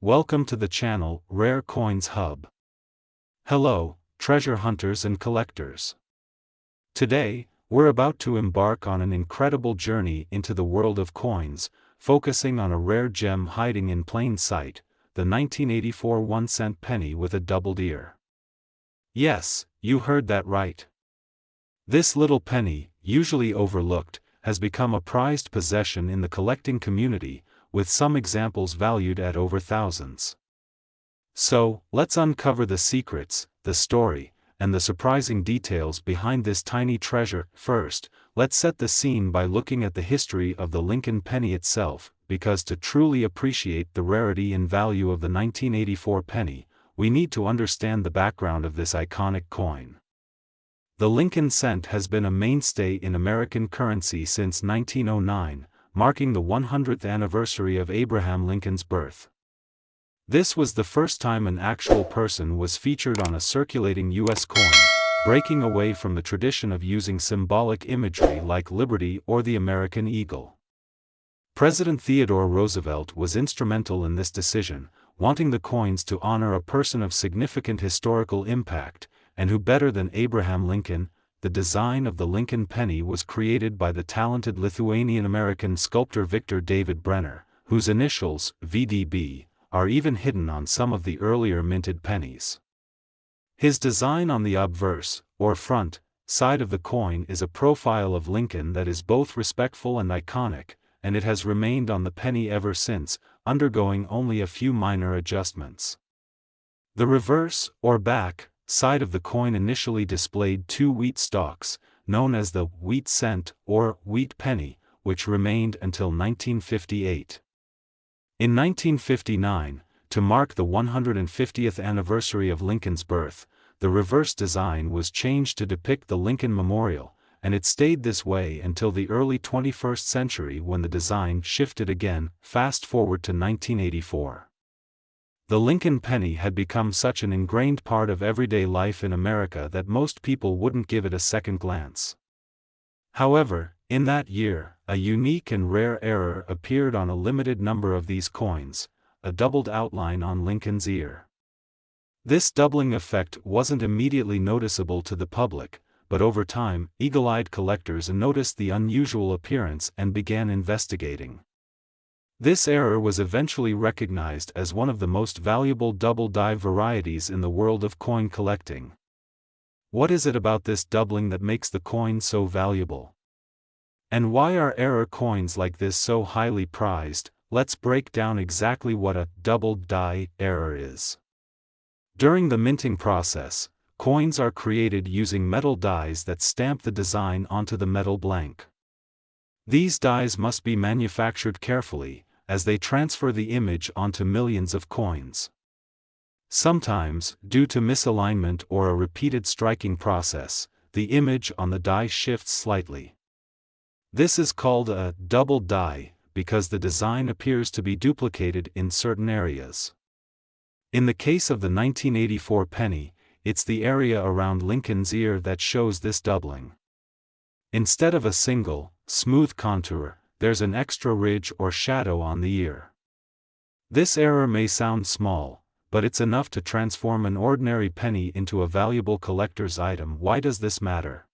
Welcome to the channel, Rare Coins Hub. Hello, treasure hunters and collectors. Today, we're about to embark on an incredible journey into the world of coins, focusing on a rare gem hiding in plain sight, the 1984 1-cent penny with a doubled ear. Yes, you heard that right. This little penny, usually overlooked, has become a prized possession in the collecting community, with some examples valued at over thousands. So, let's uncover the secrets, the story, and the surprising details behind this tiny treasure. First, let's set the scene by looking at the history of the Lincoln penny itself, because to truly appreciate the rarity and value of the 1984 penny, we need to understand the background of this iconic coin. The Lincoln cent has been a mainstay in American currency since 1909, marking the 100th anniversary of Abraham Lincoln's birth. This was the first time an actual person was featured on a circulating U.S. coin, breaking away from the tradition of using symbolic imagery like liberty or the American eagle. President Theodore Roosevelt was instrumental in this decision, wanting the coins to honor a person of significant historical impact, and who better than Abraham Lincoln. The design of the Lincoln penny was created by the talented Lithuanian-American sculptor Victor David Brenner, whose initials, VDB, are even hidden on some of the earlier minted pennies. His design on the obverse, or front, side of the coin is a profile of Lincoln that is both respectful and iconic, and it has remained on the penny ever since, undergoing only a few minor adjustments. The reverse, or back, side of the coin initially displayed two wheat stalks, known as the wheat cent or wheat penny, which remained until 1958. In 1959, to mark the 150th anniversary of Lincoln's birth, the reverse design was changed to depict the Lincoln Memorial, and it stayed this way until the early 21st century when the design shifted again. Fast forward to 1984. The Lincoln penny had become such an ingrained part of everyday life in America that most people wouldn't give it a second glance. However, in that year, a unique and rare error appeared on a limited number of these coins, a doubled outline on Lincoln's ear. This doubling effect wasn't immediately noticeable to the public, but over time, eagle-eyed collectors noticed the unusual appearance and began investigating. This error was eventually recognized as one of the most valuable double-die varieties in the world of coin collecting. What is it about this doubling that makes the coin so valuable? And why are error coins like this so highly prized? Let's break down exactly what a doubled die error is. During the minting process, coins are created using metal dies that stamp the design onto the metal blank. These dies must be manufactured carefully, as they transfer the image onto millions of coins. Sometimes, due to misalignment or a repeated striking process, the image on the die shifts slightly. This is called a double die, because the design appears to be duplicated in certain areas. In the case of the 1984 penny, it's the area around Lincoln's ear that shows this doubling. Instead of a single, smooth contour, there's an extra ridge or shadow on the ear. This error may sound small, but it's enough to transform an ordinary penny into a valuable collector's item. Why does this matter?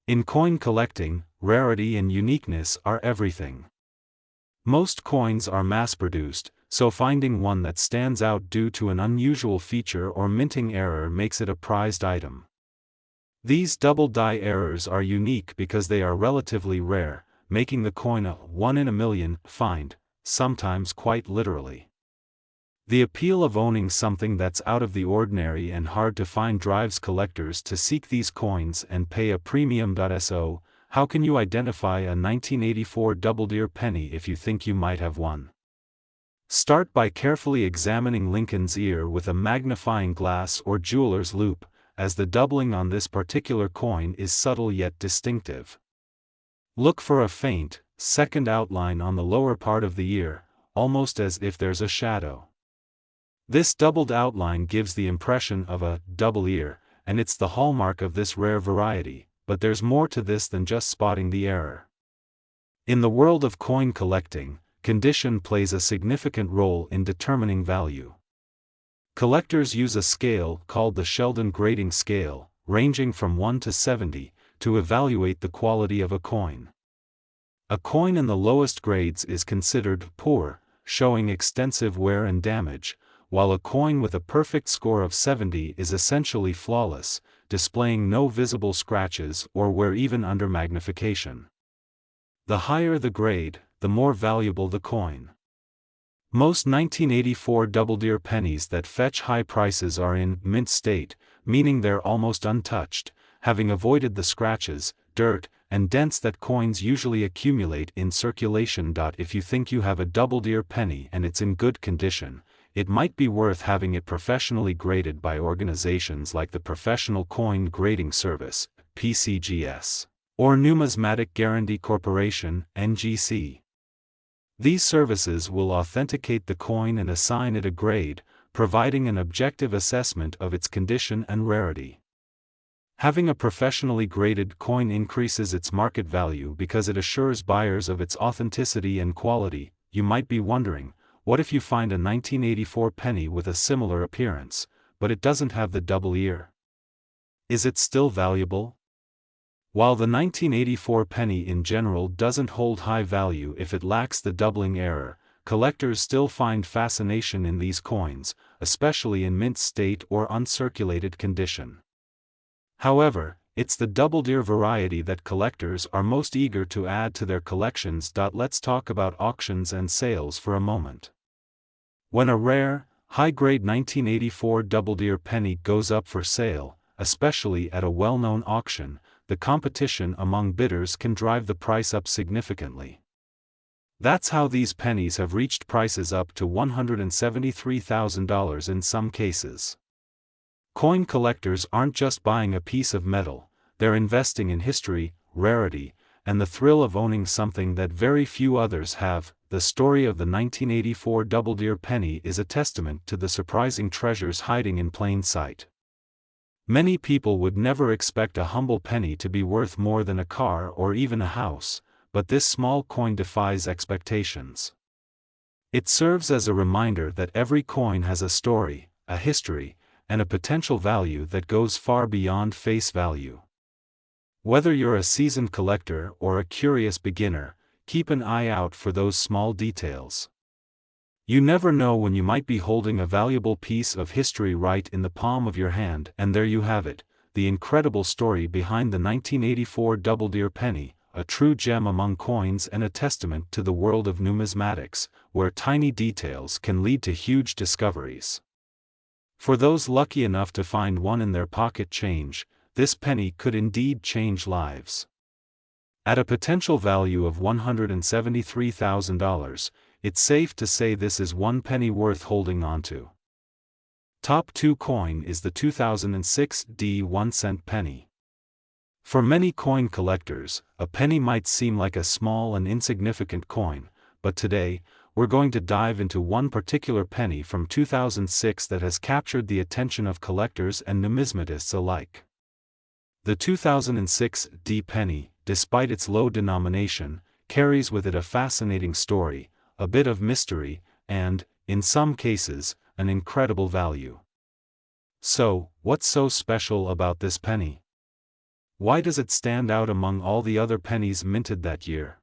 In coin collecting, rarity and uniqueness are everything. Most coins are mass-produced, so finding one that stands out due to an unusual feature or minting error makes it a prized item. These double die errors are unique because they are relatively rare, making the coin a 1 in a million find, sometimes quite literally. The appeal of owning something that's out of the ordinary and hard to find drives collectors to seek these coins and pay a premium. So, how can you identify a 1984 doubled ear penny if you think you might have one? Start by carefully examining Lincoln's ear with a magnifying glass or jeweler's loupe, as the doubling on this particular coin is subtle yet distinctive. Look for a faint, second outline on the lower part of the ear, almost as if there's a shadow. This doubled outline gives the impression of a double ear, and it's the hallmark of this rare variety, but there's more to this than just spotting the error. In the world of coin collecting, condition plays a significant role in determining value. Collectors use a scale called the Sheldon grading scale, ranging from 1 to 70, to evaluate the quality of a coin. A coin in the lowest grades is considered poor, showing extensive wear and damage, while a coin with a perfect score of 70 is essentially flawless, displaying no visible scratches or wear even under magnification. The higher the grade, the more valuable the coin. Most 1984 Double Deer pennies that fetch high prices are in mint state, meaning they're almost untouched, having avoided the scratches, dirt, and dents that coins usually accumulate in circulation. If you think you have a Double Deer penny and it's in good condition, it might be worth having it professionally graded by organizations like the Professional Coin Grading Service, PCGS, or Numismatic Guarantee Corporation, NGC. These services will authenticate the coin and assign it a grade, providing an objective assessment of its condition and rarity. Having a professionally graded coin increases its market value because it assures buyers of its authenticity and quality. You might be wondering, what if you find a 1984 penny with a similar appearance, but it doesn't have the double ear? Is it still valuable? While the 1984 penny in general doesn't hold high value if it lacks the doubling error, collectors still find fascination in these coins, especially in mint state or uncirculated condition. However, it's the Double Deer variety that collectors are most eager to add to their collections. Let's talk about auctions and sales for a moment. When a rare, high-grade 1984 Double Deer penny goes up for sale, especially at a well-known auction, the competition among bidders can drive the price up significantly. That's how these pennies have reached prices up to $173,000 in some cases. Coin collectors aren't just buying a piece of metal, they're investing in history, rarity, and the thrill of owning something that very few others have. The story of the 1984 Double Deer penny is a testament to the surprising treasures hiding in plain sight. Many people would never expect a humble penny to be worth more than a car or even a house, but this small coin defies expectations. It serves as a reminder that every coin has a story, a history, and a potential value that goes far beyond face value. Whether you're a seasoned collector or a curious beginner, keep an eye out for those small details. You never know when you might be holding a valuable piece of history right in the palm of your hand. And there you have it, the incredible story behind the 1984 Double Deer penny, a true gem among coins and a testament to the world of numismatics, where tiny details can lead to huge discoveries. For those lucky enough to find one in their pocket change, this penny could indeed change lives. At a potential value of $173,000, it's safe to say this is one penny worth holding onto. Top 2 coin is the 2006 D 1-cent penny. For many coin collectors, a penny might seem like a small and insignificant coin, but today, we're going to dive into one particular penny from 2006 that has captured the attention of collectors and numismatists alike. The 2006 D penny, despite its low denomination, carries with it a fascinating story, a bit of mystery, and, in some cases, an incredible value. So, what's so special about this penny? Why does it stand out among all the other pennies minted that year?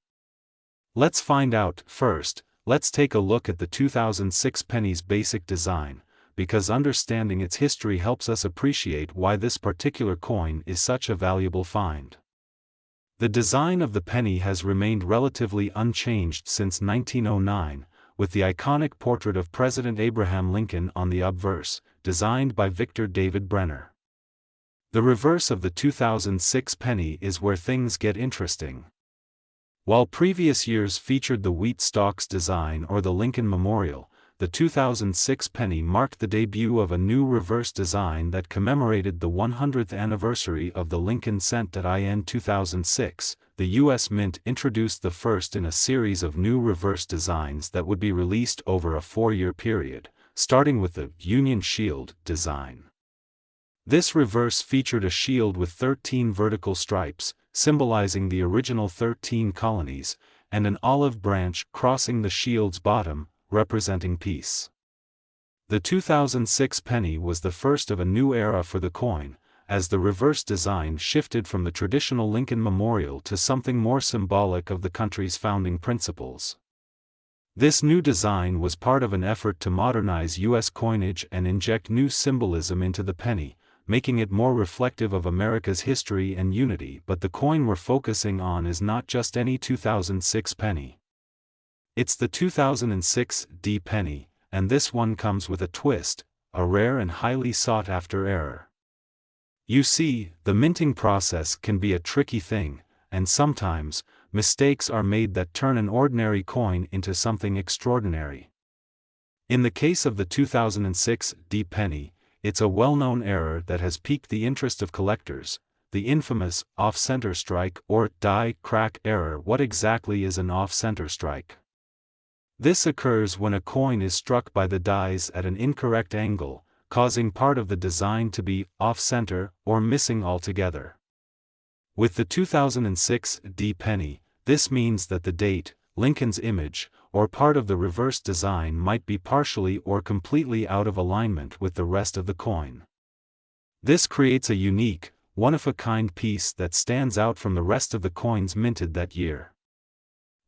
Let's find out. First, let's take a look at the 2006 penny's basic design, because understanding its history helps us appreciate why this particular coin is such a valuable find. The design of the penny has remained relatively unchanged since 1909, with the iconic portrait of President Abraham Lincoln on the obverse, designed by Victor David Brenner. The reverse of the 2006 penny is where things get interesting. While previous years featured the wheat stalks design or the Lincoln Memorial, the 2006 penny marked the debut of a new reverse design that commemorated the 100th anniversary of the Lincoln cent. In 2006, the U.S. Mint introduced the first in a series of new reverse designs that would be released over a 4-year period, starting with the Union Shield design. This reverse featured a shield with 13 vertical stripes, symbolizing the original 13 colonies, and an olive branch crossing the shield's bottom, representing peace. The 2006 penny was the first of a new era for the coin, as the reverse design shifted from the traditional Lincoln Memorial to something more symbolic of the country's founding principles. This new design was part of an effort to modernize U.S. coinage and inject new symbolism into the penny, making it more reflective of America's history and unity. But the coin we're focusing on is not just any 2006 penny. It's the 2006 D penny, and this one comes with a twist, a rare and highly sought-after error. You see, the minting process can be a tricky thing, and sometimes, mistakes are made that turn an ordinary coin into something extraordinary. In the case of the 2006 D penny, it's a well-known error that has piqued the interest of collectors, the infamous off-center strike or die crack error. What exactly is an off-center strike? This occurs when a coin is struck by the dies at an incorrect angle, causing part of the design to be off-center or missing altogether. With the 2006 D penny, this means that the date, Lincoln's image, or part of the reverse design might be partially or completely out of alignment with the rest of the coin. This creates a unique, one-of-a-kind piece that stands out from the rest of the coins minted that year.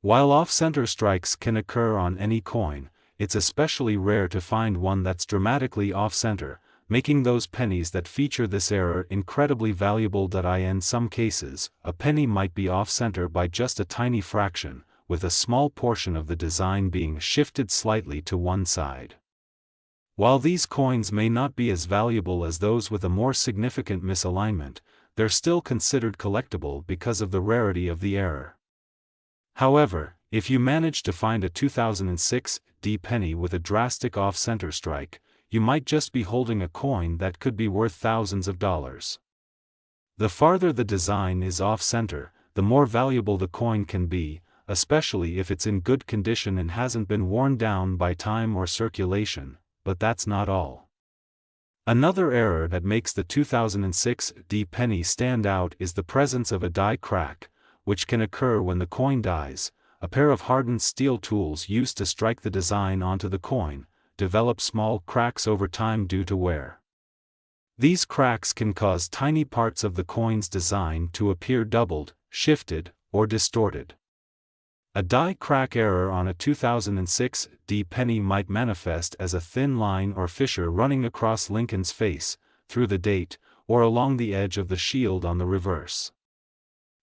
While off-center strikes can occur on any coin, it's especially rare to find one that's dramatically off-center, making those pennies that feature this error incredibly valuable. In some cases, a penny might be off-center by just a tiny fraction, with a small portion of the design being shifted slightly to one side. While these coins may not be as valuable as those with a more significant misalignment, they're still considered collectible because of the rarity of the error. However, if you manage to find a 2006 D penny with a drastic off-center strike, you might just be holding a coin that could be worth thousands of dollars. The farther the design is off-center, the more valuable the coin can be, especially if it's in good condition and hasn't been worn down by time or circulation. But that's not all. Another error that makes the 2006 D penny stand out is the presence of a die crack, which can occur when the coin dies. A pair of hardened steel tools used to strike the design onto the coin develop small cracks over time due to wear. These cracks can cause tiny parts of the coin's design to appear doubled, shifted, or distorted. A die crack error on a 2006 D penny might manifest as a thin line or fissure running across Lincoln's face, through the date, or along the edge of the shield on the reverse.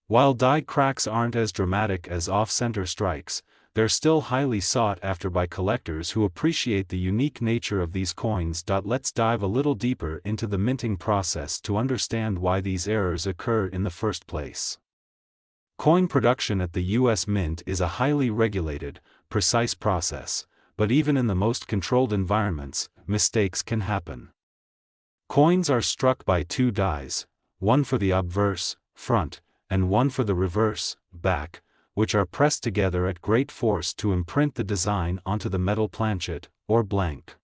While die cracks aren't as dramatic as off-center strikes, they're still highly sought after by collectors who appreciate the unique nature of these coins. Let's dive a little deeper into the minting process to understand why these errors occur in the first place. Coin production at the U.S. Mint is a highly regulated, precise process, but even in the most controlled environments, mistakes can happen. Coins are struck by two dies, one for the obverse, front, and one for the reverse, back, which are pressed together at great force to imprint the design onto the metal planchet, or blank.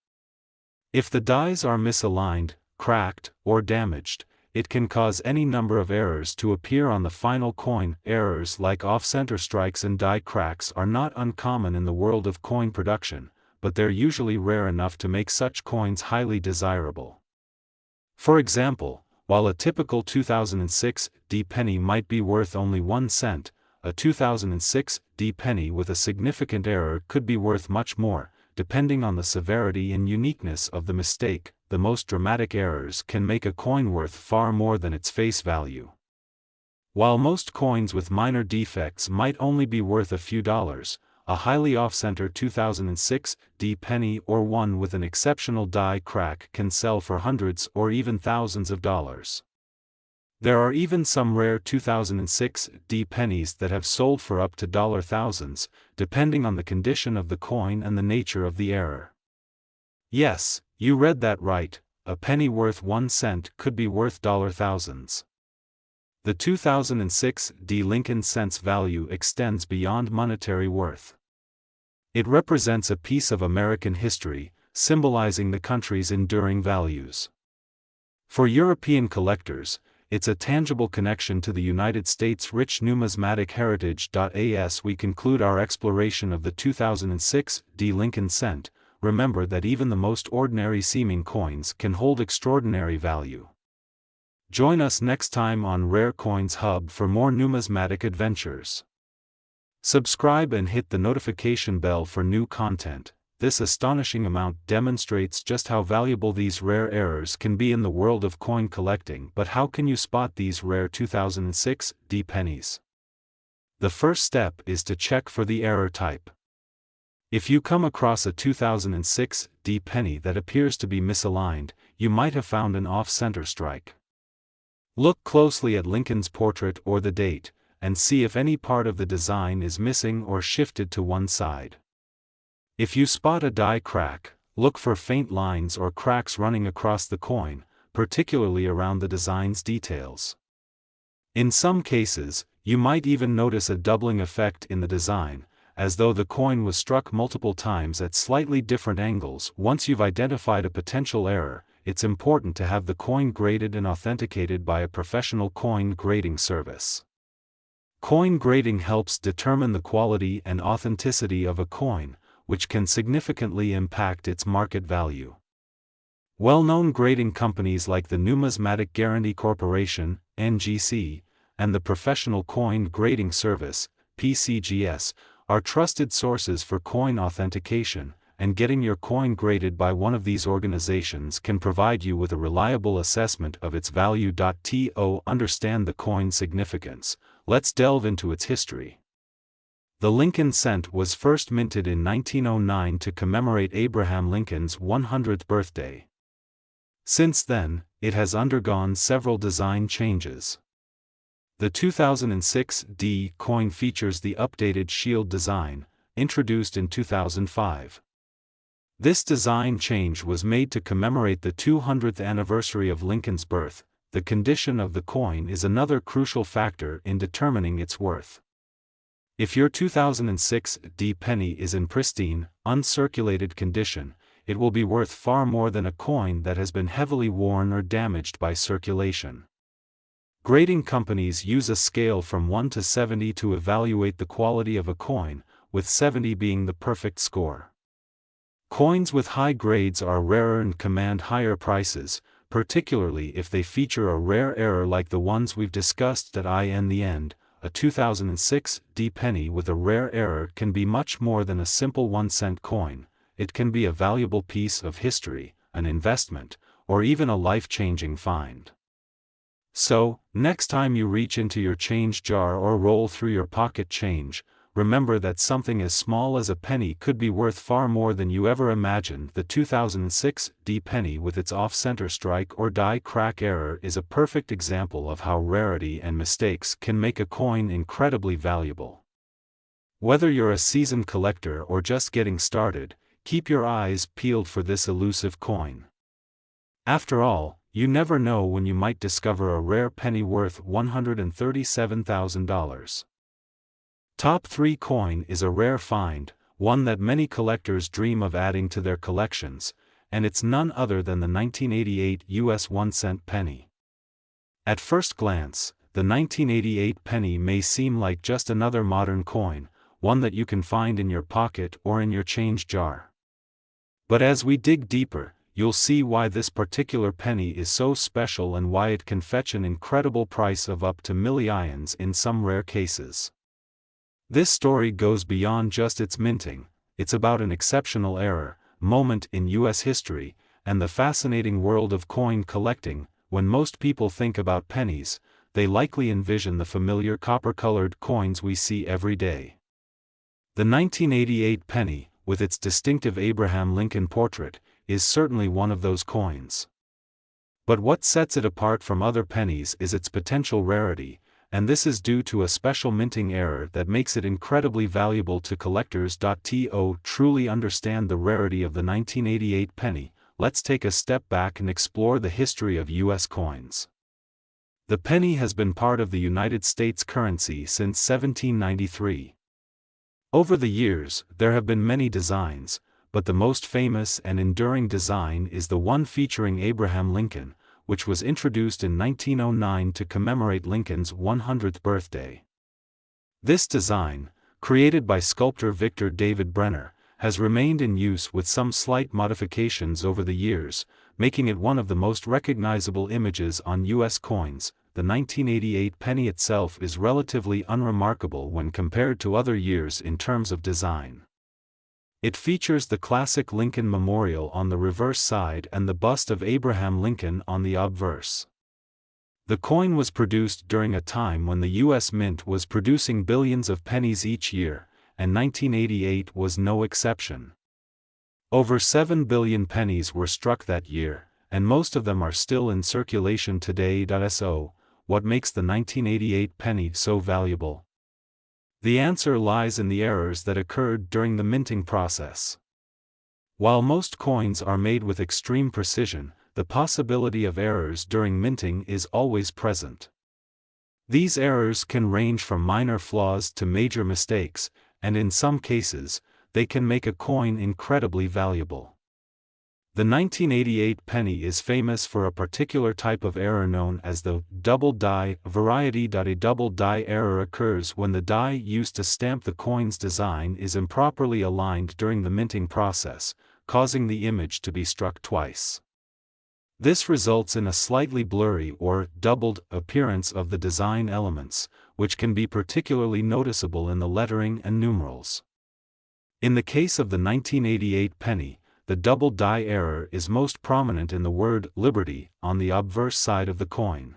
If the dies are misaligned, cracked, or damaged, it can cause any number of errors to appear on the final coin. Errors like off-center strikes and die cracks are not uncommon in the world of coin production, but they're usually rare enough to make such coins highly desirable. For example, while a typical 2006 D penny might be worth only 1 cent, a 2006 D penny with a significant error could be worth much more, depending on the severity and uniqueness of the mistake. The most dramatic errors can make a coin worth far more than its face value. While most coins with minor defects might only be worth a few dollars, a highly off-center 2006 D penny or one with an exceptional die crack can sell for hundreds or even thousands of dollars. There are even some rare 2006 D pennies that have sold for up to thousands, depending on the condition of the coin and the nature of the error. Yes, you read that right, a penny worth 1 cent could be worth thousands. The 2006 D Lincoln cent's value extends beyond monetary worth. It represents a piece of American history, symbolizing the country's enduring values. For European collectors, it's a tangible connection to the United States' rich numismatic heritage. As we conclude our exploration of the 2006 D Lincoln cent, remember that even the most ordinary seeming coins can hold extraordinary value. Join us next time on Rare Coins Hub for more numismatic adventures. Subscribe and hit the notification bell for new content. This astonishing amount demonstrates just how valuable these rare errors can be in the world of coin collecting. But how can you spot these rare 2006 D pennies? The first step is to check for the error type. If you come across a 2006 D penny that appears to be misaligned, you might have found an off-center strike. Look closely at Lincoln's portrait or the date, and see if any part of the design is missing or shifted to one side. If you spot a die crack, look for faint lines or cracks running across the coin, particularly around the design's details. In some cases, you might even notice a doubling effect in the design, as though the coin was struck multiple times at slightly different angles. Once you've identified a potential error, it's important to have the coin graded and authenticated by a professional coin grading service. Coin grading helps determine the quality and authenticity of a coin, which can significantly impact its market value. Well-known grading companies like the Numismatic Guarantee Corporation, NGC, and the Professional Coin Grading Service, PCGS, are trusted sources for coin authentication, and getting your coin graded by one of these organizations can provide you with a reliable assessment of its value. To understand the coin's significance, let's delve into its history. The Lincoln cent was first minted in 1909 to commemorate Abraham Lincoln's 100th birthday. Since then, it has undergone several design changes. The 2006 D coin features the updated shield design, introduced in 2005. This design change was made to commemorate the 200th anniversary of Lincoln's birth. The condition of the coin is another crucial factor in determining its worth. If your 2006 D penny is in pristine, uncirculated condition, it will be worth far more than a coin that has been heavily worn or damaged by circulation. Grading companies use a scale from 1 to 70 to evaluate the quality of a coin, with 70 being the perfect score. Coins with high grades are rarer and command higher prices, particularly if they feature a rare error like the ones we've discussed. In the end, a 2006 D penny with a rare error can be much more than a simple 1-cent coin. It can be a valuable piece of history, an investment, or even a life-changing find. So, next time you reach into your change jar or roll through your pocket change, remember that something as small as a penny could be worth far more than you ever imagined. The 2006 D penny with its off-center strike or die crack error is a perfect example of how rarity and mistakes can make a coin incredibly valuable. Whether you're a seasoned collector or just getting started, keep your eyes peeled for this elusive coin. After all, you never know when you might discover a rare penny worth $137,000. Top 3 coin is a rare find, one that many collectors dream of adding to their collections, and it's none other than the 1988 US 1-cent penny. At first glance, the 1988 penny may seem like just another modern coin, one that you can find in your pocket or in your change jar. But as we dig deeper, you'll see why this particular penny is so special and why it can fetch an incredible price of up to millions in some rare cases. This story goes beyond just its minting. It's about an exceptional era, moment in U.S. history, and the fascinating world of coin collecting. When most people think about pennies, they likely envision the familiar copper-colored coins we see every day. The 1988 penny, with its distinctive Abraham Lincoln portrait, is certainly one of those coins. But what sets it apart from other pennies is its potential rarity, and this is due to a special minting error that makes it incredibly valuable to collectors. To truly understand the rarity of the 1988 penny, let's take a step back and explore the history of U.S. coins. The penny has been part of the United States currency since 1793. Over the years, there have been many designs, but the most famous and enduring design is the one featuring Abraham Lincoln, which was introduced in 1909 to commemorate Lincoln's 100th birthday. This design, created by sculptor Victor David Brenner, has remained in use with some slight modifications over the years, making it one of the most recognizable images on U.S. coins. The 1988 penny itself is relatively unremarkable when compared to other years in terms of design. It features the classic Lincoln Memorial on the reverse side and the bust of Abraham Lincoln on the obverse. The coin was produced during a time when the U.S. Mint was producing billions of pennies each year, and 1988 was no exception. Over 7 billion pennies were struck that year, and most of them are still in circulation today. So, what makes the 1988 penny so valuable? The answer lies in the errors that occurred during the minting process. While most coins are made with extreme precision, the possibility of errors during minting is always present. These errors can range from minor flaws to major mistakes, and in some cases, they can make a coin incredibly valuable. The 1988 penny is famous for a particular type of error known as the double die variety. A double die error occurs when the die used to stamp the coin's design is improperly aligned during the minting process, causing the image to be struck twice. This results in a slightly blurry or doubled appearance of the design elements, which can be particularly noticeable in the lettering and numerals. In the case of the 1988 penny, the double die error is most prominent in the word Liberty on the obverse side of the coin.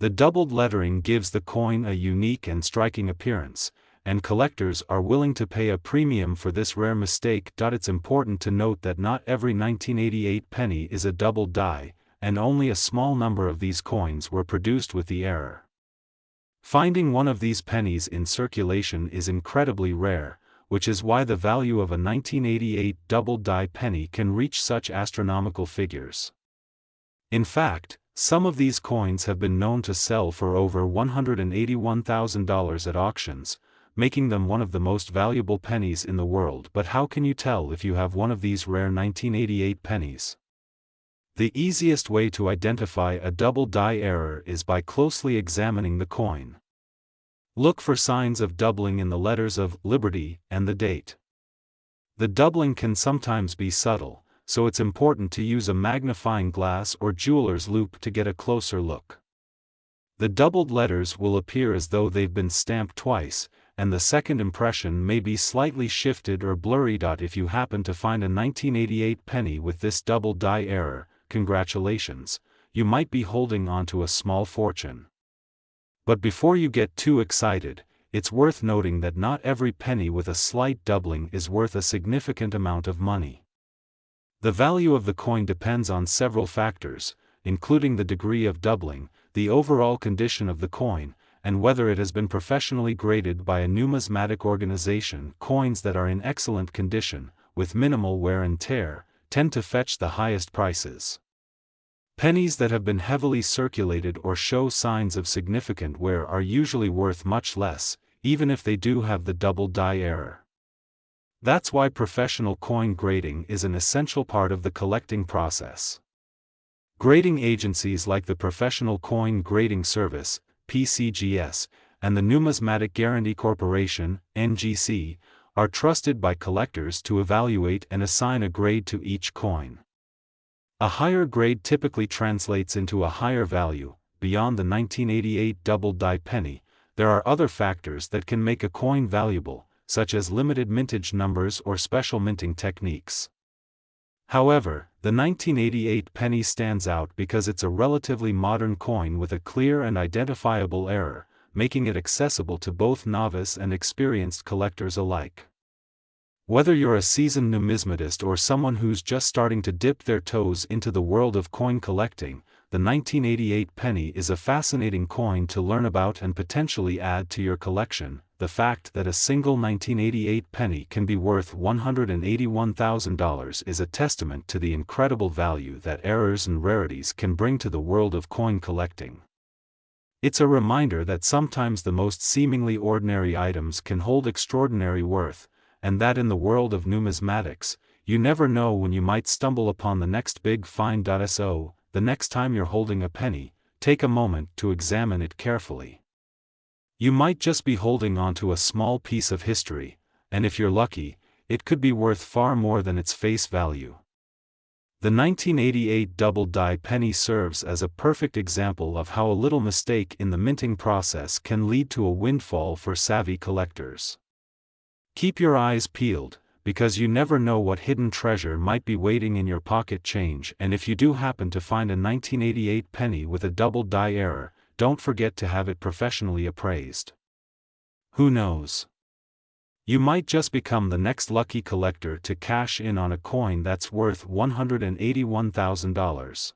The doubled lettering gives the coin a unique and striking appearance, and collectors are willing to pay a premium for this rare mistake. It's important to note that not every 1988 penny is a double die, and only a small number of these coins were produced with the error. Finding one of these pennies in circulation is incredibly rare, which is why the value of a 1988 double die penny can reach such astronomical figures. In fact, some of these coins have been known to sell for over $181,000 at auctions, making them one of the most valuable pennies in the world. But how can you tell if you have one of these rare 1988 pennies? The easiest way to identify a double die error is by closely examining the coin. Look for signs of doubling in the letters of Liberty and the date. The doubling can sometimes be subtle, so it's important to use a magnifying glass or jeweler's loupe to get a closer look. The doubled letters will appear as though they've been stamped twice, and the second impression may be slightly shifted or blurry. If you happen to find a 1988 penny with this double die error, congratulations, you might be holding on to a small fortune. But before you get too excited, it's worth noting that not every penny with a slight doubling is worth a significant amount of money. The value of the coin depends on several factors, including the degree of doubling, the overall condition of the coin, and whether it has been professionally graded by a numismatic organization. Coins that are in excellent condition, with minimal wear and tear, tend to fetch the highest prices. Pennies that have been heavily circulated or show signs of significant wear are usually worth much less, even if they do have the double die error. That's why professional coin grading is an essential part of the collecting process. Grading agencies like the Professional Coin Grading Service, PCGS, and the Numismatic Guarantee Corporation, NGC, are trusted by collectors to evaluate and assign a grade to each coin. A higher grade typically translates into a higher value. Beyond the 1988 double die penny, there are other factors that can make a coin valuable, such as limited mintage numbers or special minting techniques. However, the 1988 penny stands out because it's a relatively modern coin with a clear and identifiable error, making it accessible to both novice and experienced collectors alike. Whether you're a seasoned numismatist or someone who's just starting to dip their toes into the world of coin collecting, the 1988 penny is a fascinating coin to learn about and potentially add to your collection. The fact that a single 1988 penny can be worth $181,000 is a testament to the incredible value that errors and rarities can bring to the world of coin collecting. It's a reminder that sometimes the most seemingly ordinary items can hold extraordinary worth, and that in the world of numismatics, you never know when you might stumble upon the next big find. So, the next time you're holding a penny, take a moment to examine it carefully. You might just be holding onto a small piece of history, and if you're lucky, it could be worth far more than its face value. The 1988 double-die penny serves as a perfect example of how a little mistake in the minting process can lead to a windfall for savvy collectors. Keep your eyes peeled, because you never know what hidden treasure might be waiting in your pocket change, and if you do happen to find a 1988 penny with a double-die error, don't forget to have it professionally appraised. Who knows? You might just become the next lucky collector to cash in on a coin that's worth $181,000.